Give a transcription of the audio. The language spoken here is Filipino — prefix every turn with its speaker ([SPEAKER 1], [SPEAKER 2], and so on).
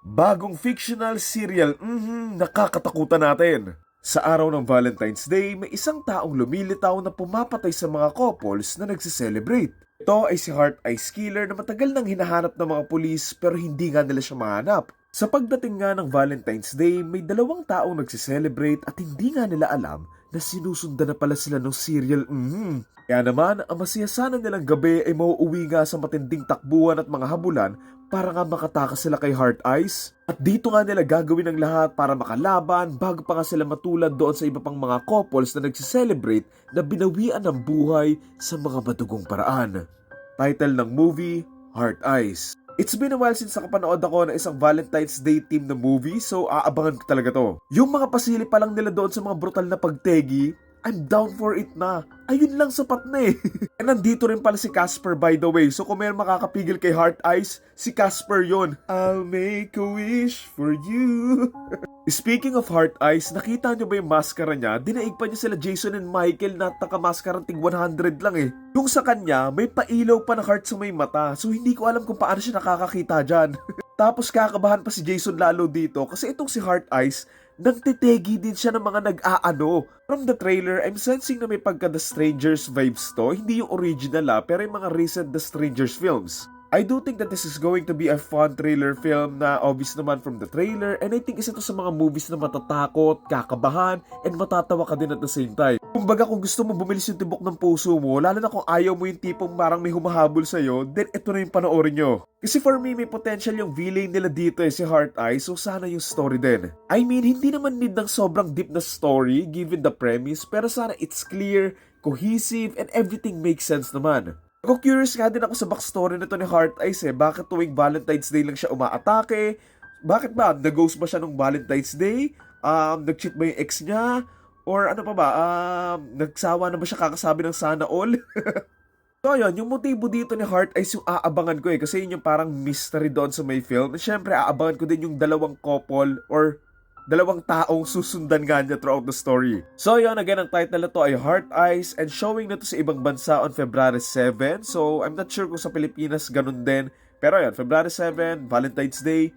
[SPEAKER 1] Bagong fictional serial, nakakatakutan natin. Sa araw ng Valentine's Day, may isang taong lumilitaw na pumapatay sa mga couples na nagsiselebrate. Ito ay si Heart Ice Killer na matagal nang hinahanap ng mga pulis pero hindi nga nila siya mahanap. Sa pagdating nga ng Valentine's Day, may dalawang taong nagsiselebrate at hindi nga nila alam na sinusundan na pala sila ng serial. Kaya naman, ang masaya sana nilang gabi ay mauuwi nga sa matinding takbuhan at mga habulan para nga makatakas sila kay Heart Ice. At dito nga nila gagawin ang lahat para makalaban bago pa nga sila matulad doon sa iba pang mga couples na nagsiselebrate na binawian ng buhay sa mga madugong paraan. Title ng movie, Heart Ice. It's been a while since nakapanood ako ng isang Valentine's Day team na movie, so aabangan ko talaga to. Yung mga pasili pa lang nila doon sa mga brutal na pagtegi, I'm down for it na. Ayun lang sapat na eh. And nandito rin pala si Casper by the way, so kung may makakapigil kay Heart Ice, si Casper yon. I'll make a wish for you. Speaking of Heart Ice, nakita nyo ba yung maskara niya? Dinaig pa niya sila Jason and Michael na nakamaskara tig 100 lang eh. Yung sa kanya, may pailaw pa na heart sa may mata, so hindi ko alam kung paano siya nakakakita dyan. Tapos kakabahan pa si Jason lalo dito kasi itong si Heart Ice, nagtitegi din siya ng mga nag-aano. From the trailer, I'm sensing na may pagka The Strangers vibes to. Hindi yung original pero yung mga recent The Strangers films. I do think that this is going to be a fun thriller film na obvious naman from the trailer, and I think isa to sa mga movies na matatakot, kakabahan, and matatawa ka din at the same time. Kumbaga kung gusto mo bumilis yung tibok ng puso mo, lalo na kung ayaw mo yung tipong parang may humahabol sa'yo, then ito na yung panoorin nyo. Kasi for me, may potential yung villain nila dito si Heart Ice, so sana yung story din. I mean, hindi naman need ng sobrang deep na story given the premise, pero sana it's clear, cohesive, and everything makes sense naman. Ako curious nga din ako sa backstory nito ni Heart Ice bakit tuwing Valentine's Day lang siya umaatake? Bakit ba? Nag-ghost ba siya nung Valentine's Day? Nag-cheat ba yung ex niya? Or ano pa ba? Nagsawa na ba siya kakasabi ng sana all? So yun, yung motibo dito ni Heart Ice yung aabangan ko kasi yun yung parang mystery doon sa may film. Siyempre aabangan ko din yung dalawang couple or dalawang taong susundan nga niya throughout the story. So yun, again, ang title na to ay Heart Ice and showing na to sa ibang bansa on February 7. So I'm not sure kung sa Pilipinas ganun din. Pero yun, February 7, Valentine's Day.